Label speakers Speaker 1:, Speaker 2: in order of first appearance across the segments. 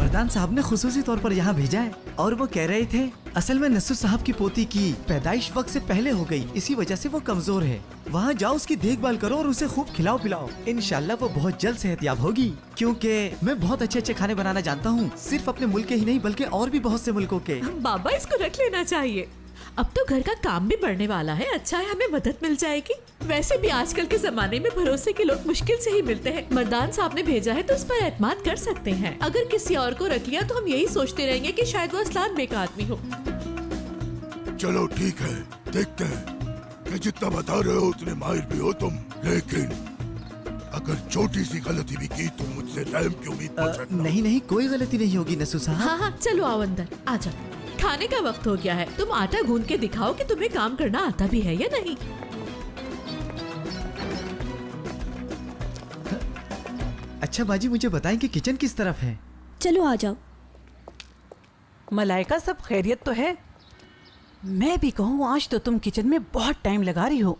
Speaker 1: मर्दान साहब ने खुसूसी तौर पर यहाँ भेजा है और वो कह रहे थे असल में नस्सू साहब की पोती की पैदाइश वक्त से पहले हो गई, इसी वजह से वो कमजोर है। वहाँ जाओ, उसकी देखभाल करो और उसे खूब खिलाओ पिलाओ। इंशाल्लाह वो बहुत जल्द सेहतयाब होगी, क्योंकि मैं बहुत अच्छे अच्छे खाने बनाना जानता हूँ, सिर्फ अपने मुल्क के ही नहीं बल्कि और भी बहुत से मुल्कों के।
Speaker 2: बाबा इसको रख लेना चाहिए, अब तो घर का काम भी बढ़ने वाला है। अच्छा है हमें मदद मिल जाएगी। वैसे भी आजकल के जमाने में भरोसे के लोग मुश्किल से ही मिलते हैं। मर्दान साहब ने भेजा है तो उस पर एतमाद कर सकते हैं। अगर किसी और को रख लिया तो हम यही सोचते रहेंगे कि शायद वो असलान बेक आदमी हो।
Speaker 3: चलो ठीक है, देखते हैं कि जितना बता रहे हो उतने माहिर भी हो तुम, लेकिन अगर छोटी सी गलती भी की तो मुझसे रहम की उम्मीद मत रखना।
Speaker 1: नहीं नहीं, कोई गलती नहीं होगी नस्सू साहब।
Speaker 2: हाँ हाँ चलो आओ अंदर, आ जाओ। खाने का वक्त हो गया है, तुम आटा गूंद के दिखाओ कि तुम्हें काम करना आता भी है या नहीं।
Speaker 1: अच्छा बाजी, मुझे बताएं कि किचन किस तरफ है?
Speaker 4: चलो आ जाओ।
Speaker 5: मलाइका, सब खैरियत तो है? मैं भी कहूँ आज तो तुम किचन में बहुत टाइम लगा रही हो।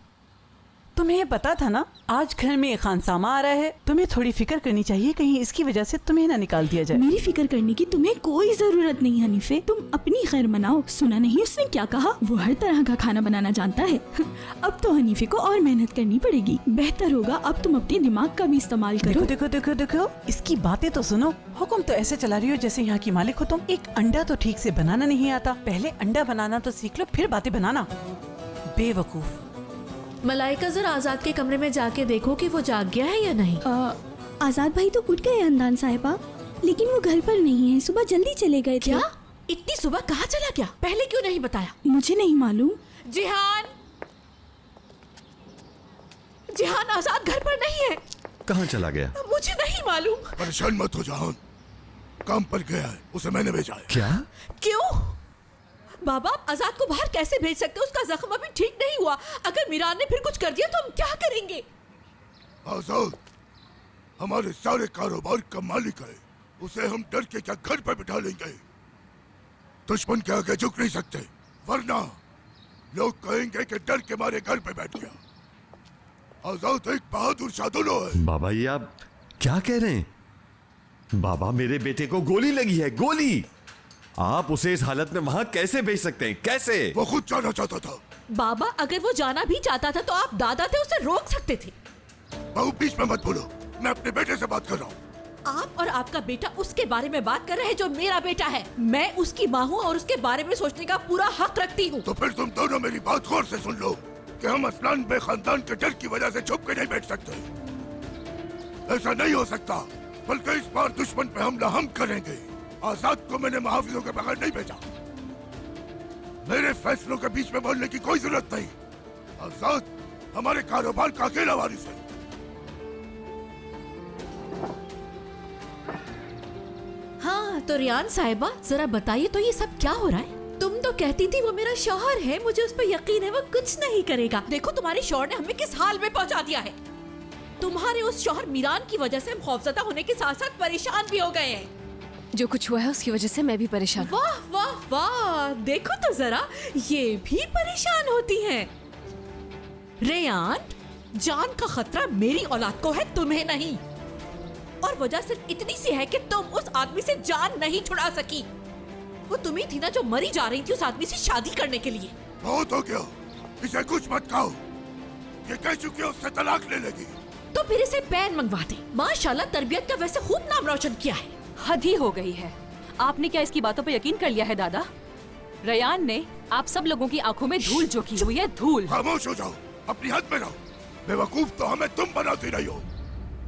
Speaker 5: तुम्हें पता था ना आज घर में एक खानसामा आ रहा है, तुम्हें थोड़ी फिक्र करनी चाहिए, कहीं इसकी वजह से तुम्हें ना निकाल दिया जाए।
Speaker 4: मेरी फिक्र करने की तुम्हें कोई जरूरत नहीं हनीफे, तुम अपनी खैर मनाओ। सुना नहीं उसने क्या कहा, वो हर तरह का खाना बनाना जानता है। अब तो हनीफे को और मेहनत करनी पड़ेगी। बेहतर होगा अब तुम अपने दिमाग का भी इस्तेमाल करो।
Speaker 5: देखो देखो देखो देखो, इसकी बातें तो सुनो। हुक्म तो ऐसे चला रही हो जैसे यहाँ की मालिक हो तुम। एक अंडा तो ठीक से बनाना नहीं आता, पहले अंडा बनाना तो सीख लो फिर बातें बनाना। बेवकूफ।
Speaker 2: मलाइका जरा आजाद के कमरे में जाके देखो कि वो जाग गया है या नहीं।
Speaker 4: आजाद भाई तो उठ गए अंदान साहिबा, लेकिन वो घर पर नहीं है। सुबह जल्दी चले गए थे।
Speaker 2: क्या? इतनी सुबह कहाँ चला गया? पहले क्यों नहीं बताया?
Speaker 4: मुझे नहीं मालूम।
Speaker 2: जिहान, जिहान आजाद घर पर नहीं है।
Speaker 6: कहाँ चला गया?
Speaker 2: मुझे नहीं मालूम।
Speaker 3: परेशान मत हो जहान, काम पर गया है, उसे मैंने भेजा है।
Speaker 6: क्या?
Speaker 2: क्यों? बाबा आप आजाद को बाहर कैसे भेज सकते हो? उसका जख्म अभी ठीक नहीं हुआ। अगर मीरान ने फिर कुछ कर दिया तो हम क्या करेंगे?
Speaker 3: आजाद हमारे सारे कारोबार का मालिक है, उसे हम डर के क्या घर पर बिठा लेंगे? दुश्मन के आगे झुक नहीं सकते, वरना लोग कहेंगे कि डर के मारे घर पे बैठ गया। आजाद एक बहादुर शादुलो है।
Speaker 6: बाबा ये आप क्या कह रहे हैं? बाबा मेरे बेटे को गोली लगी है, गोली। आप उसे इस हालत में वहां कैसे भेज सकते हैं? कैसे?
Speaker 3: वो खुद जाना चाहता था।
Speaker 2: बाबा अगर वो जाना भी चाहता था तो आप दादा थे, उसे रोक सकते थे।
Speaker 3: बहू बीच में मत बोलो, मैं अपने बेटे से बात कर रहा हूँ।
Speaker 2: आप और आपका बेटा उसके बारे में बात कर रहे हैं जो मेरा बेटा है। मैं उसकी माँ हूँ और उसके बारे में सोचने का पूरा हक रखती हूँ।
Speaker 3: तो फिर तुम दोनों मेरी बात गौर से सुन लो कि हम असलान बे खानदान के डर की वजह से छुप के नहीं बैठ सकते। ऐसा नहीं हो सकता, बल्कि इस बार दुश्मन पे हमला हम करेंगे। आजाद को मैंने मुहाफिजों के बगैर नहीं भेजा। मेरे फैसलों के बीच में बोलने की कोई जरूरत नहीं। आजाद हमारे कारोबार का अकेला वारिस है।
Speaker 2: हाँ तो रियान साहिबा जरा बताइए तो ये सब क्या हो रहा है? तुम तो कहती थी वो मेरा शौहर है, मुझे उस पर यकीन है, वो कुछ नहीं करेगा। देखो तुम्हारे शौहर ने हमें किस हाल में पहुंचा दिया है। तुम्हारे उस शौहर मीरान की वजह से हम खौफजदा होने के साथ साथ परेशान भी हो गए हैं।
Speaker 7: जो कुछ हुआ है उसकी वजह से मैं भी परेशान हूँ।
Speaker 2: वाह वाह वाह, देखो तो जरा, ये भी परेशान होती हैं। रेयान, जान का खतरा मेरी औलाद को है, तुम्हें नहीं। और वजह सिर्फ इतनी सी है कि तुम उस आदमी से जान नहीं छुड़ा सकी। वो तुम्ही थी ना जो मरी जा रही थी उस आदमी से शादी करने के लिए।
Speaker 3: बहुत हो गया, इसे कुछ मत कहो। ये कह चुकी है उससे तलाक ले लेगी।
Speaker 2: तो फिर इसे पैन मंगवा दे। माशाल्लाह तरबियत का वैसे खूब नाम रोशन किया है।
Speaker 7: हद ही हो गई है। आपने क्या इसकी बातों पर यकीन कर लिया है दादा? रयान ने आप सब लोगों की आंखों में धूल झोंकी हुई है, धूल।
Speaker 3: खामोश हो जाओ, अपनी हद में रहो। बेवकूफ तो हमें तुम बनाती रही हो।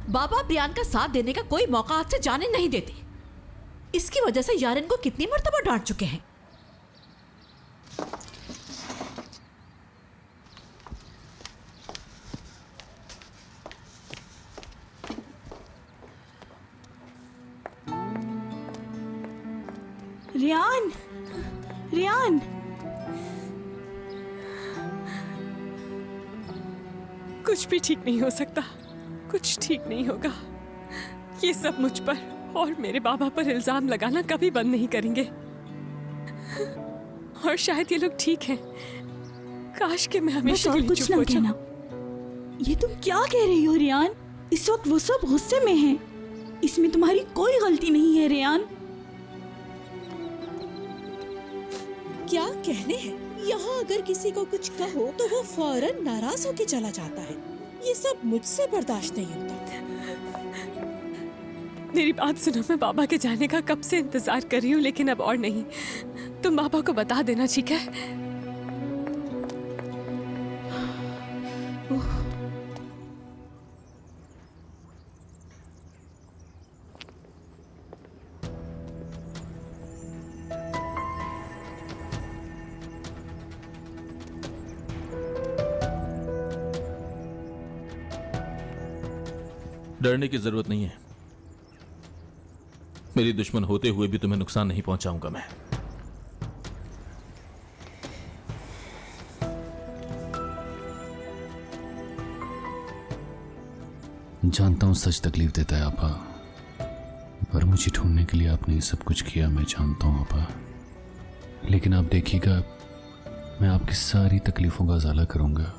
Speaker 2: बाबा बयान का साथ देने का कोई मौका हाथ से जाने नहीं देते। इसकी वजह से यारिन को कितनी मर्तबा डांट चुके हैं।
Speaker 4: रियान, रियान,
Speaker 8: कुछ भी ठीक नहीं हो सकता, कुछ ठीक नहीं होगा। ये सब मुझ पर और मेरे बाबा पर इल्जाम लगाना कभी बंद नहीं करेंगे। और शायद ये लोग ठीक हैं। काश कि मैं हमेशा
Speaker 4: बस
Speaker 8: के
Speaker 4: और
Speaker 8: लिए
Speaker 4: कुछ
Speaker 8: चुप
Speaker 4: ना
Speaker 8: हो जाऊं।
Speaker 4: कहना। ये तुम क्या कह रही हो रियान? इस वक्त वो सब गुस्से में हैं। इसमें तुम्हारी कोई गलती नहीं है रियान।
Speaker 2: क्या कहने हैं। यहाँ अगर किसी को कुछ कहो तो वो फौरन नाराज होके चला जाता है। ये सब मुझसे बर्दाश्त नहीं होता।
Speaker 8: मेरी बात सुनो, मैं बाबा के जाने का कब से इंतजार कर रही हूँ, लेकिन अब और नहीं। तुम बाबा को बता देना, ठीक है?
Speaker 9: डरने की जरूरत नहीं है। मेरी दुश्मन होते हुए भी तुम्हें नुकसान नहीं पहुंचाऊंगा मैं।
Speaker 10: जानता हूं सच तकलीफ देता है आपा, पर मुझे ढूंढने के लिए आपने सब कुछ किया, मैं जानता हूं आपा। लेकिन आप देखिएगा, मैं आपकी सारी तकलीफों का उजाला करूंगा।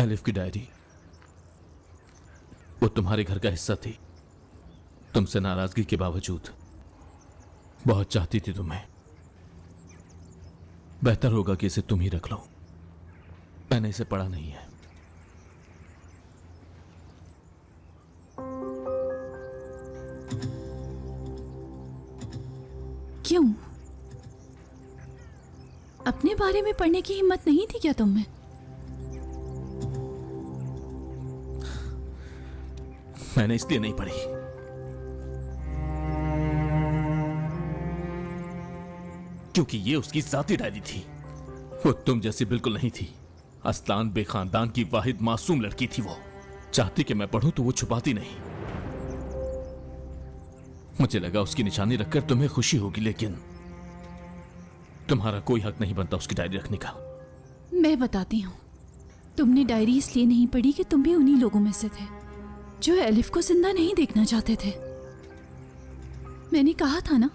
Speaker 9: एलिफ की डायरी, वो तुम्हारे घर का हिस्सा थी। तुमसे नाराजगी के बावजूद बहुत चाहती थी तुम्हें। बेहतर होगा कि इसे तुम ही रख लो। मैंने इसे पढ़ा नहीं है।
Speaker 4: क्यों? अपने बारे में पढ़ने की हिम्मत नहीं थी क्या तुम में?
Speaker 9: मैंने इसलिए नहीं पढ़ी क्योंकि ये उसकी जाती डायरी थी। वो तुम जैसी बिल्कुल नहीं थी। अस्लान बे खानदान की वाहिद मासूम लड़की थी। वो चाहती कि मैं पढ़ूं तो वो छुपाती नहीं। मुझे लगा उसकी निशानी रखकर तुम्हें खुशी होगी, लेकिन तुम्हारा कोई हक नहीं बनता उसकी डायरी रखने का।
Speaker 4: मैं बताती हूँ, तुमने डायरी इसलिए नहीं पढ़ी कि तुम भी उन्हीं लोगों में से थे जो एलिफ को जिंदा नहीं देखना चाहते थे। मैंने कहा था ना,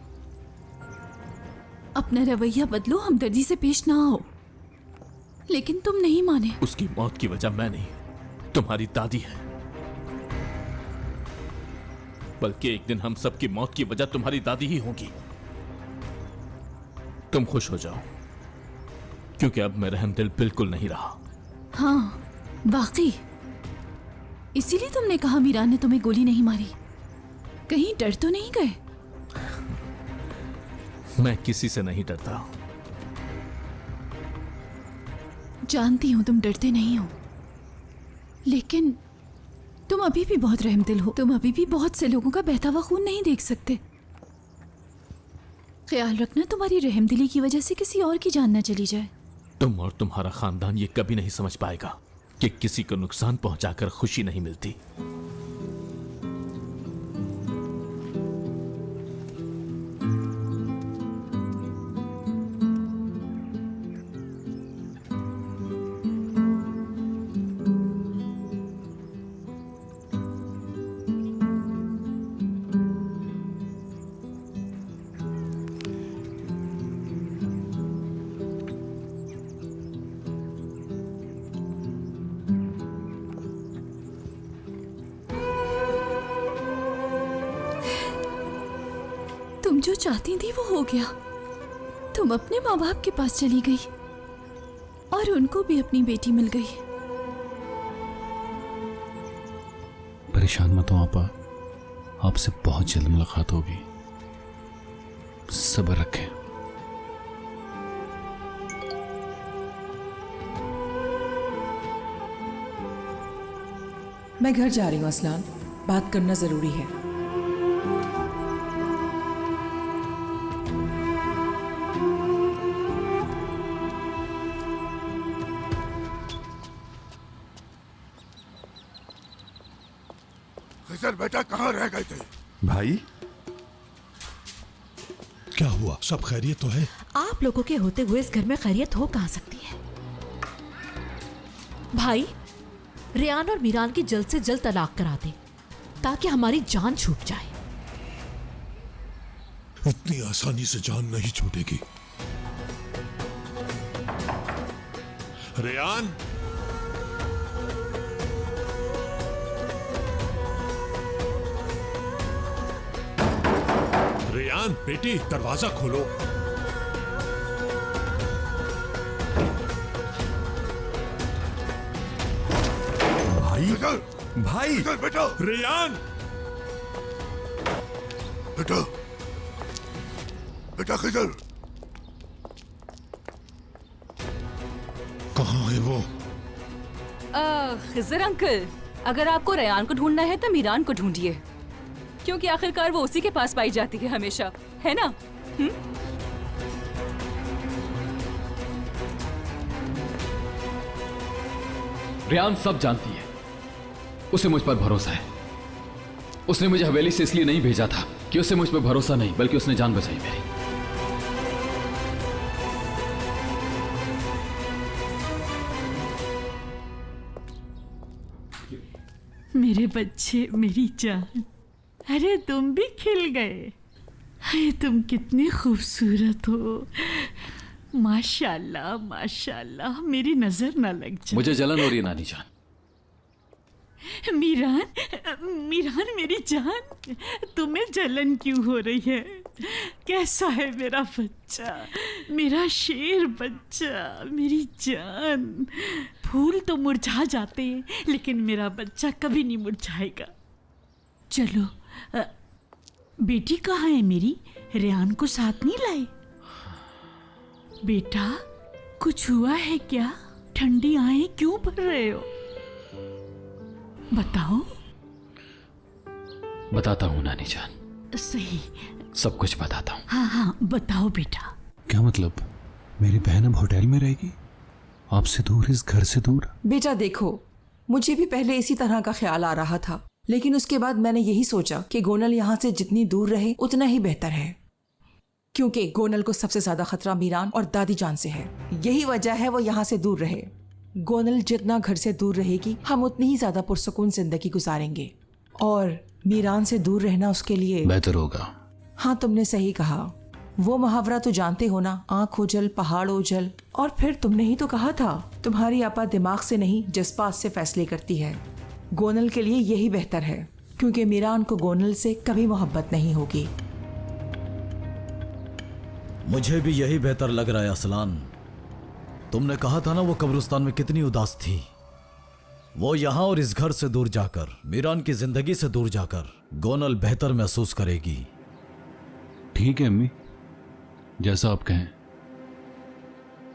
Speaker 4: अपना रवैया बदलो, हमदर्दी से पेश ना आओ, लेकिन तुम नहीं माने।
Speaker 9: उसकी मौत की वजह मैं नहीं, तुम्हारी दादी है। बल्कि एक दिन हम सबकी मौत की वजह तुम्हारी दादी ही होगी। तुम खुश हो जाओ, क्योंकि अब मैं रहमदिल बिल्कुल नहीं रहा।
Speaker 4: हाँ, वाकई इसीलिए तुमने कहा मीरान ने तुम्हें गोली नहीं मारी। कहीं डर तो नहीं गए?
Speaker 9: मैं किसी से नहीं डरता।
Speaker 4: जानती हूं तुम डरते नहीं हो, लेकिन तुम अभी भी बहुत रहमदिल हो। तुम अभी भी बहुत से लोगों का बहता हुआ खून नहीं देख सकते। ख्याल रखना तुम्हारी रहमदिली की वजह से किसी और की जान न चली जाए।
Speaker 9: तुम और तुम्हारा खानदान ये कभी नहीं समझ पाएगा कि किसी को नुकसान पहुंचाकर खुशी नहीं मिलती।
Speaker 4: तुम जो चाहती थी वो हो गया। तुम अपने माँ बाप के पास चली गई और उनको भी अपनी बेटी मिल गई।
Speaker 10: परेशान मत हो आपा, आपसे बहुत जल्द मुलाकात होगी। सब्र रखें।
Speaker 11: मैं घर जा रही हूँ असलान, बात करना जरूरी है।
Speaker 3: खिजर बेटा कहाँ रह गए थे?
Speaker 6: भाई
Speaker 12: क्या हुआ? सब खैरियत तो है?
Speaker 2: आप लोगों के होते हुए इस घर में खैरियत हो कहाँ सकती है? भाई, रेयान और मीरान की जल्द से जल्द तलाक करा दे ताकि हमारी जान छूट जाए।
Speaker 12: उतनी आसानी से जान नहीं छूटेगी। रेयान, रेयान बेटी, दरवाजा खोलो।
Speaker 6: भाई
Speaker 3: खिजर,
Speaker 6: भाई
Speaker 3: खिजर बेटा,
Speaker 12: रेयान,
Speaker 3: बेटा, बेटा खिजर,
Speaker 12: कहाँ है वो?
Speaker 7: खिज़र अंकल, अगर आपको रेयान को ढूंढना है तो मीरान को ढूंढिए, क्योंकि आखिरकार वो उसी के पास पाई जाती है हमेशा, है ना?
Speaker 10: रेयान सब जानती है, उसे मुझ पर भरोसा है। उसने मुझे हवेली से इसलिए नहीं भेजा था कि उसे मुझ पर भरोसा नहीं, बल्कि उसने जान बचाई मेरी।
Speaker 4: मेरे बच्चे, मेरी जान, अरे तुम भी खिल गए। अरे तुम कितने खूबसूरत हो, माशाल्लाह माशाल्लाह, मेरी नजर ना लग जाए।
Speaker 10: मुझे जलन हो रही है नानी जान।
Speaker 4: मीरान, मीरान मेरी जान, तुम्हें जलन क्यों हो रही है? कैसा है मेरा बच्चा, मेरा शेर बच्चा, मेरी जान? फूल तो मुरझा जाते हैं, लेकिन मेरा बच्चा कभी नहीं मुरझाएगा। चलो, बेटी कहाँ है मेरी? रेयान को साथ नहीं लाए? बेटा, कुछ हुआ है क्या? ठंडी आंखें क्यों भर रहे हो? बताओ।
Speaker 10: बताता हूँ नानी जान,
Speaker 4: सही,
Speaker 10: सब कुछ बताता हूँ।
Speaker 4: हाँ हाँ बताओ बेटा।
Speaker 10: क्या मतलब? मेरी बहन अब होटल में रहेगी, आपसे दूर, इस घर से दूर?
Speaker 11: बेटा देखो, मुझे भी पहले इसी तरह का ख्याल आ रहा था, लेकिन उसके बाद मैंने यही सोचा कि गोनल यहाँ से जितनी दूर रहे उतना ही बेहतर है, क्योंकि गोनल को सबसे ज्यादा खतरा मीरान और दादी जान से है। यही वजह है वो यहाँ से दूर रहे। गोनल जितना घर से दूर रहेगी, हम उतनी ही ज्यादा पुरसुकून जिंदगी गुजारेंगे, और मीरान से दूर रहना उसके लिए
Speaker 10: बेहतर होगा।
Speaker 11: हाँ, तुमने सही कहा। वो मुहावरा तो जानते हो ना, आंख ओझल पहाड़ ओझल। और फिर तुमने ही तो कहा था, तुम्हारी आपा दिमाग से नहीं जज्बात से फैसले करती है। गोनल के लिए यही बेहतर है, क्योंकि मीरान को गोनल से कभी मोहब्बत नहीं होगी।
Speaker 1: मुझे भी यही बेहतर लग रहा है असलान। तुमने कहा था ना वो कब्रिस्तान में कितनी उदास थी। वो यहाँ और इस घर से दूर जाकर, मीरान की जिंदगी से दूर जाकर गोनल बेहतर महसूस करेगी।
Speaker 10: ठीक है अम्मी, जैसा आप कहें।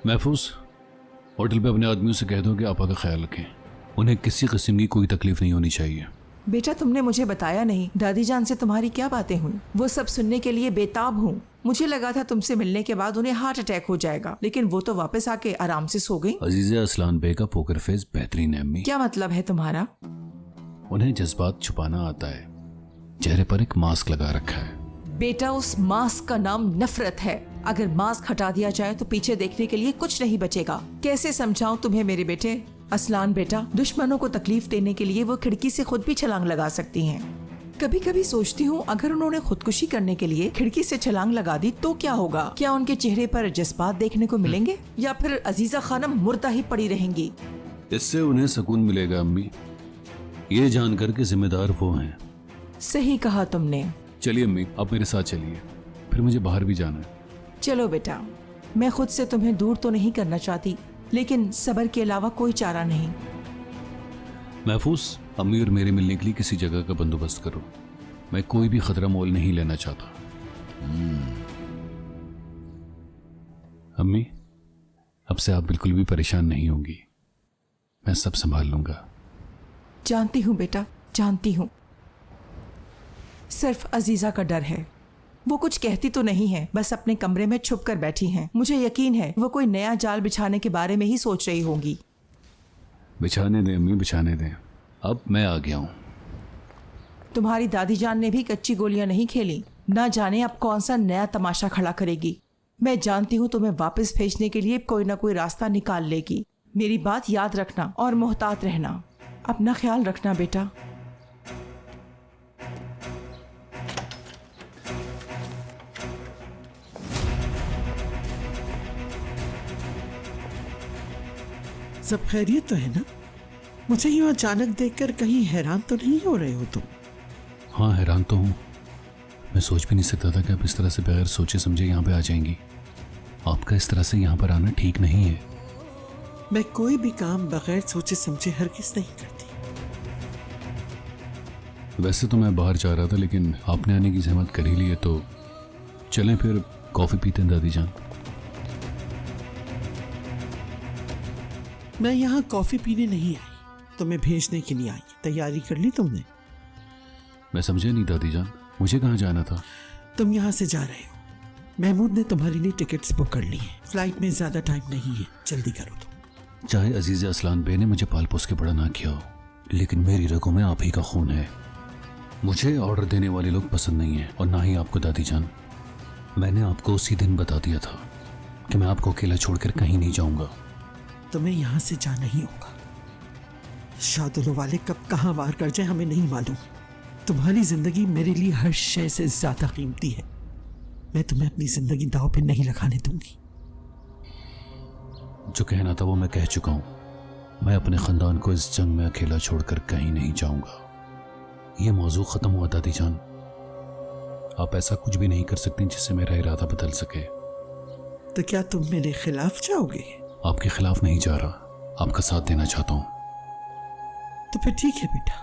Speaker 10: महफूज, होटल पे अपने आदमियों से कह दो कि आपा का ख्याल रखें, उन्हें किसी किस्म की कोई तकलीफ नहीं होनी चाहिए।
Speaker 11: बेटा, तुमने मुझे बताया नहीं दादी जान से तुम्हारी क्या बातें हुई। वो सब सुनने के लिए बेताब हूँ। मुझे लगा था तुमसे मिलने के बाद उन्हें हार्ट अटैक हो जाएगा, लेकिन वो तो वापस आके आराम से सो गई।
Speaker 10: अजीजा असलान बे का पोकर फेस बेहतरीन है अम्मी।
Speaker 11: क्या मतलब है तुम्हारा?
Speaker 10: उन्हें जज्बात छुपाना आता है, चेहरे पर एक मास्क लगा रखा है।
Speaker 11: बेटा, उस मास्क का नाम नफरत है। अगर मास्क हटा दिया जाए तो पीछे देखने के लिए कुछ नहीं बचेगा। कैसे समझाऊं तुम्हें मेरे बेटे? असलान बेटा, दुश्मनों को तकलीफ देने के लिए वो खिड़की से खुद भी छलांग लगा सकती हैं। कभी कभी सोचती हूँ, अगर उन्होंने खुदकुशी करने के लिए खिड़की से छलांग लगा दी तो क्या होगा? क्या उनके चेहरे पर जज्बात देखने को मिलेंगे, या फिर अजीजा खानम मुर्दा ही पड़ी रहेंगी?
Speaker 10: इससे उन्हें सुकून मिलेगा अम्मी, ये जानकर के जिम्मेदार वो हैं।
Speaker 11: सही कहा तुमने।
Speaker 10: चलिए अम्मी, आप मेरे साथ चलिए, फिर मुझे बाहर भी जाना है।
Speaker 11: चलो बेटा, मैं खुद से तुम्हें दूर तो नहीं करना चाहती, लेकिन सब्र के अलावा कोई चारा नहीं।
Speaker 10: महफूज, अम्मी और मेरे मिलने के लिए किसी जगह का बंदोबस्त करो। मैं कोई भी खतरा मोल नहीं लेना चाहता। अम्मी, अब से आप बिल्कुल भी परेशान नहीं होंगी, मैं सब संभाल लूंगा।
Speaker 11: जानती हूँ बेटा, जानती हूँ। सिर्फ अजीजा का डर है। वो कुछ कहती तो नहीं है, बस अपने कमरे में छुप कर बैठी हैं। मुझे यकीन है वो कोई नया जाल बिछाने के बारे में ही सोच रही होंगी।
Speaker 10: बिछाने दें अम्मी, बिछाने दें। अब मैं आ गया हूँ।
Speaker 11: तुम्हारी दादी जान ने भी कच्ची गोलियां नहीं खेली। ना जाने अब कौन सा नया तमाशा खड़ा करेगी। मैं जानती हूँ तुम्हें वापस भेजने के लिए कोई ना कोई रास्ता निकाल लेगी। मेरी बात याद रखना और मोहतात रहना। अपना ख्याल रखना बेटा।
Speaker 13: सब खैरियत तो है ना? मुझे यूं अचानक देखकर कहीं हैरान तो नहीं हो रहे हो तुम?
Speaker 10: हाँ, हैरान तो हूँ। मैं सोच भी नहीं सकता था कि आप इस तरह से बगैर सोचे समझे यहाँ पे आ जाएंगी। आपका इस तरह से यहाँ पर आना ठीक नहीं है।
Speaker 13: मैं कोई भी काम बगैर सोचे समझे हरगिज़ नहीं करती।
Speaker 10: वैसे तो मैं बाहर जा रहा था, लेकिन आपने आने की जहमत कर ही ली है तो चलें फिर कॉफ़ी पीते हैं दादी जान।
Speaker 13: मैं यहाँ कॉफी पीने नहीं आई, तुम्हें भेजने के लिए आई। तैयारी कर ली तुमने?
Speaker 10: मैं समझा नहीं दादी जान, मुझे कहाँ जाना था?
Speaker 13: तुम यहाँ से जा रहे हो। महमूद ने तुम्हारे लिए टिकट्स बुक कर ली हैं। फ्लाइट में ज्यादा टाइम नहीं है, जल्दी करो तुम।
Speaker 10: चाहे अजीज असलान बे ने मुझे पाल पोस के बड़ा ना किया हो, लेकिन मेरी रगों में आप ही का खून है। मुझे ऑर्डर देने वाले लोग पसंद नहीं है, और ना ही आपको दादी जान। मैंने आपको उसी दिन बता दिया था कि मैं आपको अकेला छोड़कर कहीं नहीं जाऊंगा।
Speaker 13: तुम्हें यहाँ से जाना ही होगा। शादुलों वाले कब कहाँ वार कर जाए हमें नहीं मालूम। तुम्हारी जिंदगी मेरे लिए हर शय से ज्यादा कीमती है। मैं तुम्हें अपनी जिंदगी दांव पे नहीं लगाने दूंगी।
Speaker 10: जो कहना था वो मैं कह चुका हूं। मैं अपने खानदान को इस जंग में अकेला छोड़कर कहीं नहीं जाऊंगा। ये मौजू खत्म हुआ दादी जान। आप ऐसा कुछ भी नहीं कर सकती जिससे मेरा इरादा बदल सके।
Speaker 13: तो क्या तुम मेरे खिलाफ जाओगे?
Speaker 10: आपके खिलाफ नहीं जा रहा, आपका साथ देना चाहता हूं।
Speaker 13: तो फिर ठीक है बेटा,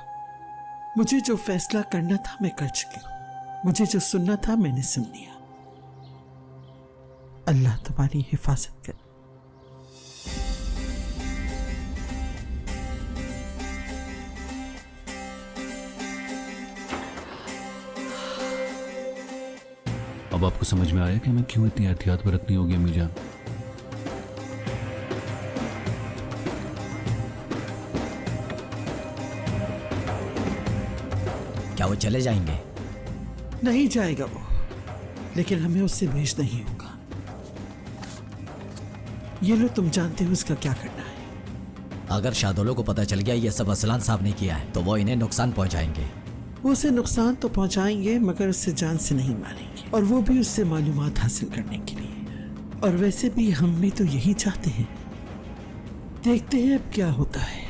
Speaker 13: मुझे जो फैसला करना था मैं कर चुकी हूं। मुझे जो सुनना था मैंने सुन लिया। अल्लाह तुम्हारी हिफाजत करे।
Speaker 10: अब आपको समझ में आया कि मैं क्यों इतनी एहतियात बरतनी होगी अम्मी जान?
Speaker 1: क्या वो चले जाएंगे?
Speaker 13: नहीं जाएगा वो, लेकिन हमें उससे भेजना ही होगा। ये लो, तुम जानते हो उसका क्या करना है।
Speaker 1: अगर शादोलों को पता चल गया ये सब असलान साहब ने किया है तो वो इन्हें नुकसान पहुंचाएंगे।
Speaker 13: वो उसे नुकसान तो पहुंचाएंगे मगर उससे जान से नहीं मारेंगे, और वो भी उससे मालूमात हासिल करने के लिए। और वैसे भी हम भी तो यही चाहते हैं। देखते हैं अब क्या होता है।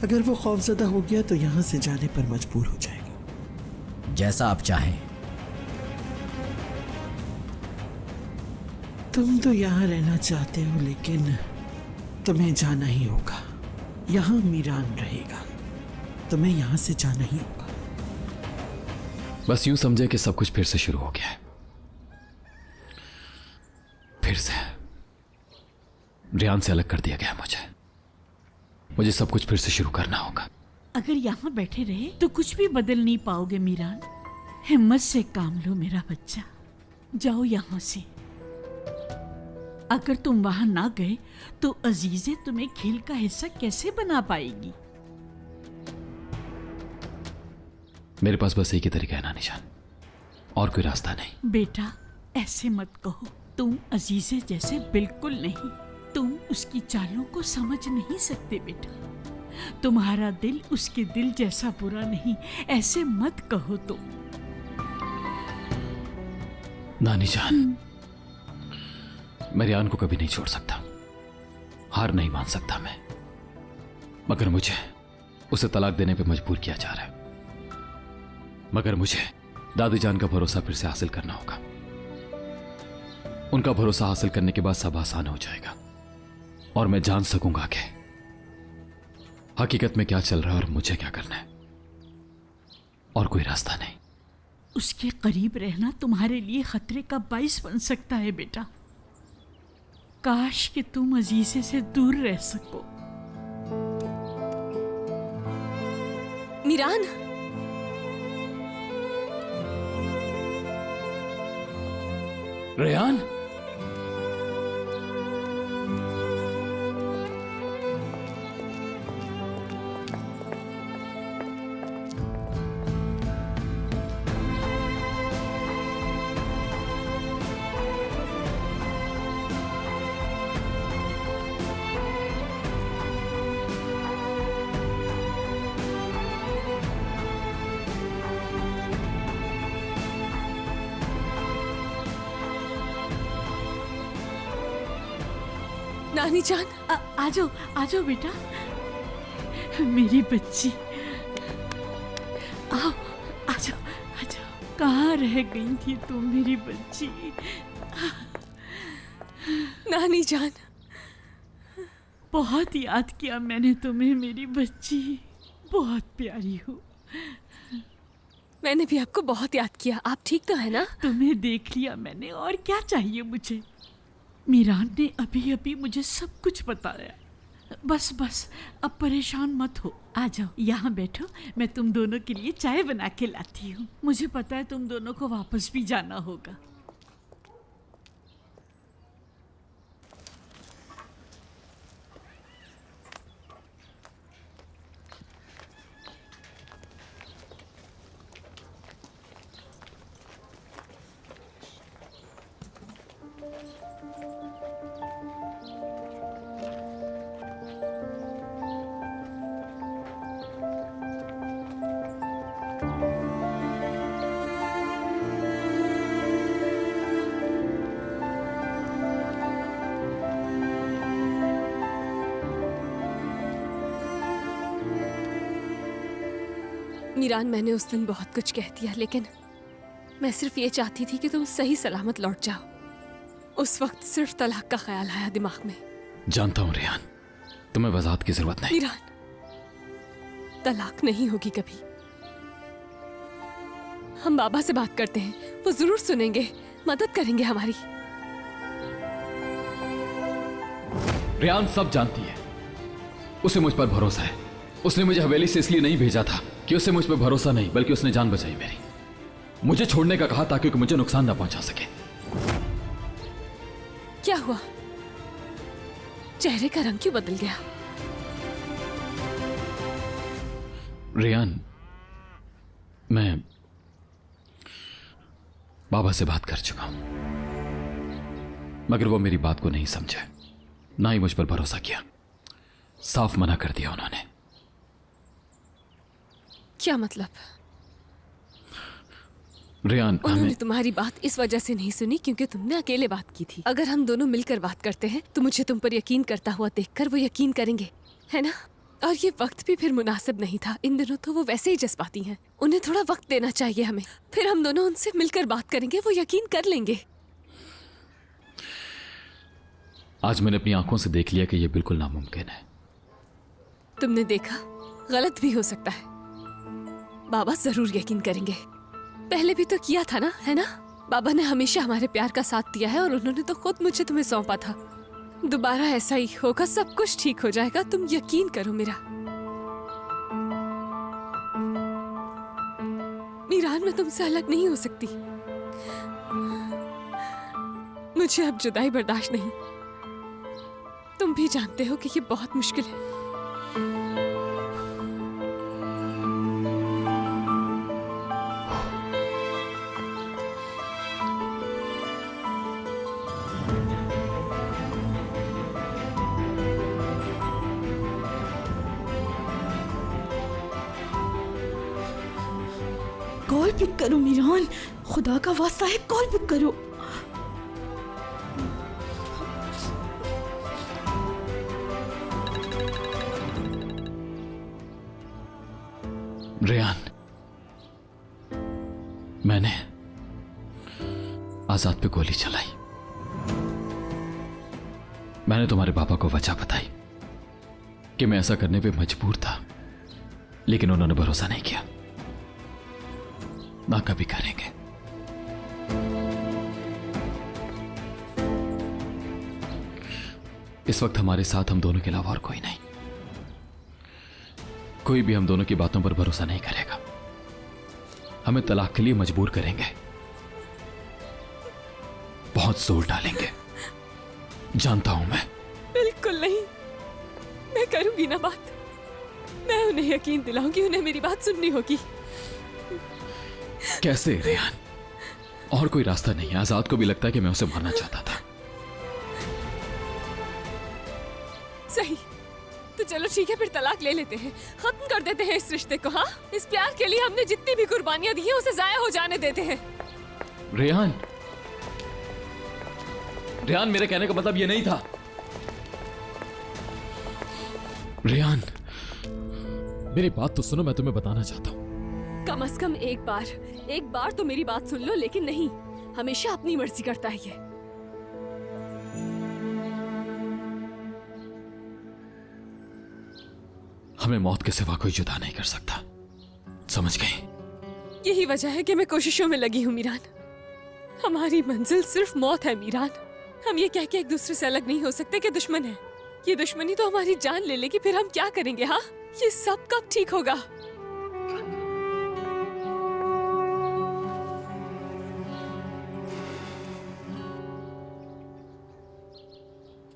Speaker 13: अगर वो खौफजदा हो गया तो यहाँ से जाने पर मजबूर हो जाएगा।
Speaker 1: जैसा आप चाहें।
Speaker 13: तुम तो यहाँ रहना चाहते हो, लेकिन तुम्हें जाना ही होगा। यहाँ मीरान रहेगा, तुम्हें यहाँ से जाना ही होगा।
Speaker 10: बस यूं समझे कि सब कुछ फिर से शुरू हो गया है। फिर से रियान से अलग कर दिया गया। मुझे सब कुछ फिर से शुरू करना होगा।
Speaker 4: अगर यहाँ बैठे रहे तो कुछ भी बदल नहीं पाओगे मीरान। हिम्मत से काम लो मेरा बच्चा, जाओ यहाँ से। अगर तुम वहां ना गए तो अजीजे तुम्हें खेल का हिस्सा कैसे बना पाएगी?
Speaker 10: मेरे पास बस एक ही तरीका है नानी जान, और कोई रास्ता नहीं।
Speaker 4: बेटा ऐसे मत कहो, तुम अजीजे जैसे बिल्कुल नहीं। तुम उसकी चालों को समझ नहीं सकते बेटा। तुम्हारा दिल उसके दिल जैसा बुरा नहीं, ऐसे मत कहो तुम।
Speaker 10: नानी जान, मैं रियान को कभी नहीं छोड़ सकता, हार नहीं मान सकता मैं। मगर मुझे उसे तलाक देने पे मजबूर किया जा रहा है। मगर मुझे दादी जान का भरोसा फिर से हासिल करना होगा। उनका भरोसा हासिल करने के बाद सब आसान हो जाएगा और मैं जान सकूंगा कि हकीकत में क्या चल रहा है और मुझे क्या करना है, और कोई रास्ता नहीं।
Speaker 4: उसके करीब रहना तुम्हारे लिए खतरे का बाइस बन सकता है बेटा। काश कि तुम अजीजे से दूर रह सको।
Speaker 8: मीरान,
Speaker 10: रेयान,
Speaker 8: नानी जान,
Speaker 4: आजो आजो बेटा, मेरी बच्ची, आओ आजो आजो। कहाँ रह गई थी तुम मेरी बच्ची?
Speaker 8: नानी जान,
Speaker 4: बहुत याद किया मैंने तुम्हें मेरी बच्ची, बहुत प्यारी हो।
Speaker 8: मैंने भी आपको बहुत याद किया। आप ठीक तो है ना?
Speaker 4: तुम्हें देख लिया मैंने, और क्या चाहिए मुझे? मीरान ने अभी अभी मुझे सब कुछ बताया। बस बस अब परेशान मत हो, आ जाओ यहाँ बैठो, मैं तुम दोनों के लिए चाय बना के लाती हूँ। मुझे पता है तुम दोनों को वापस भी जाना होगा।
Speaker 8: मीरान, मैंने उस दिन बहुत कुछ कह दिया, लेकिन मैं सिर्फ ये चाहती थी कि तुम सही सलामत लौट जाओ। उस वक्त सिर्फ तलाक का ख्याल आया दिमाग में।
Speaker 10: जानता हूँ रेहान, तुम्हें वजाहत की जरूरत नहीं।
Speaker 8: मीरान, तलाक नहीं होगी कभी। हम बाबा से बात करते हैं, वो जरूर सुनेंगे, मदद करेंगे हमारी।
Speaker 10: रेहान सब जानती है, उसे मुझ पर भरोसा है। उसने मुझे हवेली से इसलिए नहीं भेजा था कि उसे मुझ पर भरोसा नहीं, बल्कि उसने जान बचाई मेरी। मुझे छोड़ने का कहा ताकि मुझे नुकसान ना पहुंचा सके।
Speaker 8: क्या हुआ? चेहरे का रंग क्यों बदल गया?
Speaker 10: रेहान, मैं बाबा से बात कर चुका हूं, मगर वो मेरी बात को नहीं समझे, ना ही मुझ पर भरोसा किया। साफ मना कर दिया उन्होंने।
Speaker 8: क्या मतलब?
Speaker 10: रेहान,
Speaker 8: उन्होंने तुम्हारी बात इस वजह से नहीं सुनी क्योंकि तुमने अकेले बात की थी। अगर हम दोनों मिलकर बात करते हैं तो मुझे तुम पर यकीन करता हुआ देखकर वो यकीन करेंगे, है ना? और ये वक्त भी फिर मुनासिब नहीं था। इन दिनों तो वो वैसे ही जज्बाती हैं। उन्हें थोड़ा वक्त देना चाहिए हमें, फिर हम दोनों उनसे मिलकर बात करेंगे, वो यकीन कर लेंगे।
Speaker 10: आज मैंने अपनी आंखों से देख लिया कि यह बिल्कुल नामुमकिन है।
Speaker 8: तुमने देखा, गलत भी हो सकता है। बाबा जरूर यकीन करेंगे। पहले भी तो किया था ना, है ना? बाबा ने हमेशा हमारे प्यार का साथ दिया है और उन्होंने तो खुद मुझे तुम्हें सौंपा था। दोबारा ऐसा ही होगा, सब कुछ ठीक हो जाएगा, तुम यकीन करो मेरा। मीरान, मैं तुमसे अलग नहीं हो सकती। मुझे अब जुदाई बर्दाश्त नहीं। तुम भी जानते हो कि ये बहुत मुश्किल है।
Speaker 4: कॉल पिक करो मीरान, खुदा का वास्ता है कॉल पिक करो।
Speaker 10: रेहान, मैंने आजाद पे गोली चलाई। मैंने तुम्हारे पापा को वजह बताई कि मैं ऐसा करने पे मजबूर था, लेकिन उन्होंने भरोसा नहीं किया, ना कभी करेंगे। इस वक्त हमारे साथ हम दोनों के अलावा और कोई नहीं। कोई भी हम दोनों की बातों पर भरोसा नहीं करेगा, हमें तलाक के लिए मजबूर करेंगे, बहुत जोर डालेंगे। जानता हूं मैं।
Speaker 8: बिल्कुल नहीं, मैं करूंगी ना बात। मैं उन्हें यकीन दिलाऊंगी, उन्हें मेरी बात सुननी होगी।
Speaker 10: कैसे रेहान? और कोई रास्ता नहीं है। आजाद को भी लगता है कि मैं उसे मारना चाहता था।
Speaker 8: सही, तो चलो ठीक है, फिर तलाक ले लेते हैं, खत्म कर देते हैं इस रिश्ते को। हाँ, इस प्यार के लिए हमने जितनी भी कुर्बानियां दी हैं उसे जाया हो जाने देते हैं।
Speaker 10: रेहान, रेहान, मेरे कहने का मतलब ये नहीं था।
Speaker 9: रेयान, मेरी बात तो सुनो, मैं तुम्हें बताना चाहता हूँ।
Speaker 8: कम से कम एक बार तो मेरी बात सुन लो, लेकिन नहीं, हमेशा अपनी मर्जी करता है ये।
Speaker 9: हमें मौत के सिवा कोई जुदा नहीं कर सकता, समझ गई?
Speaker 8: यही वजह है कि मैं कोशिशों में लगी हूँ मीरान। हमारी मंजिल सिर्फ मौत है मीरान। हम ये कह के एक दूसरे से अलग नहीं हो सकते कि दुश्मन है। ये दुश्मनी तो हमारी जान ले लेगी, फिर हम क्या करेंगे? हाँ, ये सब कब ठीक होगा?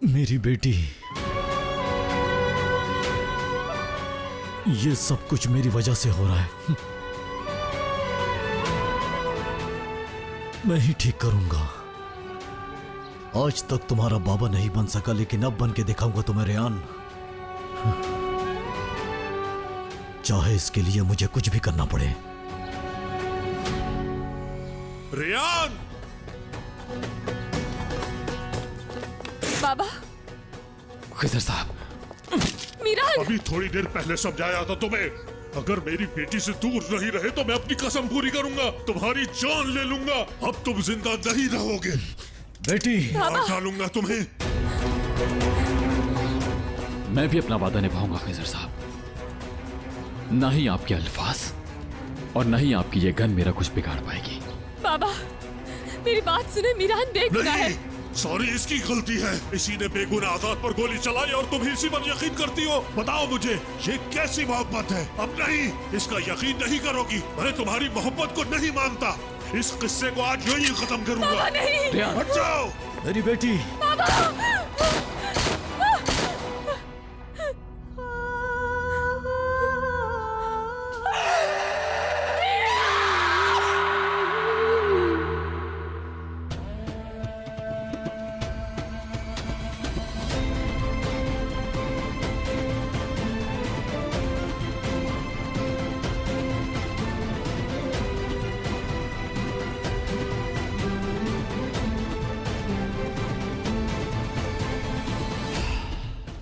Speaker 1: मेरी बेटी, ये सब कुछ मेरी वजह से हो रहा है। मैं ही ठीक करूंगा। आज तक तुम्हारा बाबा नहीं बन सका, लेकिन अब बन के दिखाऊंगा तुम्हें रेयान। चाहे इसके लिए मुझे कुछ भी करना पड़े।
Speaker 12: रेयान!
Speaker 8: बाबा।
Speaker 9: खिजर साहब।
Speaker 8: मीरान!
Speaker 12: अभी थोड़ी देर पहले समझाया था तुम्हें, अगर मेरी बेटी से दूर नहीं रहे तो मैं अपनी कसम पूरी करूंगा, तुम्हारी जान ले लूंगा। अब तुम जिंदा नहीं रहोगे
Speaker 1: बेटी।
Speaker 12: मार डालूंगा तुम्हें।
Speaker 9: मैं भी अपना वादा निभाऊंगा खिजर साहब। ना ही आपके अल्फाज और ना ही आपकी ये गन मेरा कुछ बिगाड़ पाएगी।
Speaker 8: बाबा, मेरी बात सुने, मीरान बेगुनाह है।
Speaker 12: सॉरी, इसकी गलती है। इसी ने बेगुनाह आजाद पर गोली चलाई और तुम इसी पर यकीन करती हो। बताओ मुझे, ये कैसी मोहब्बत है? अब नहीं, इसका यकीन नहीं करोगी। मैं तुम्हारी मोहब्बत को नहीं मानता। इस किस्से को आज यही खत्म करूंगा।
Speaker 8: बाबा नहीं।
Speaker 12: हट जाओ।
Speaker 1: मेरी बेटी।
Speaker 8: बाबा!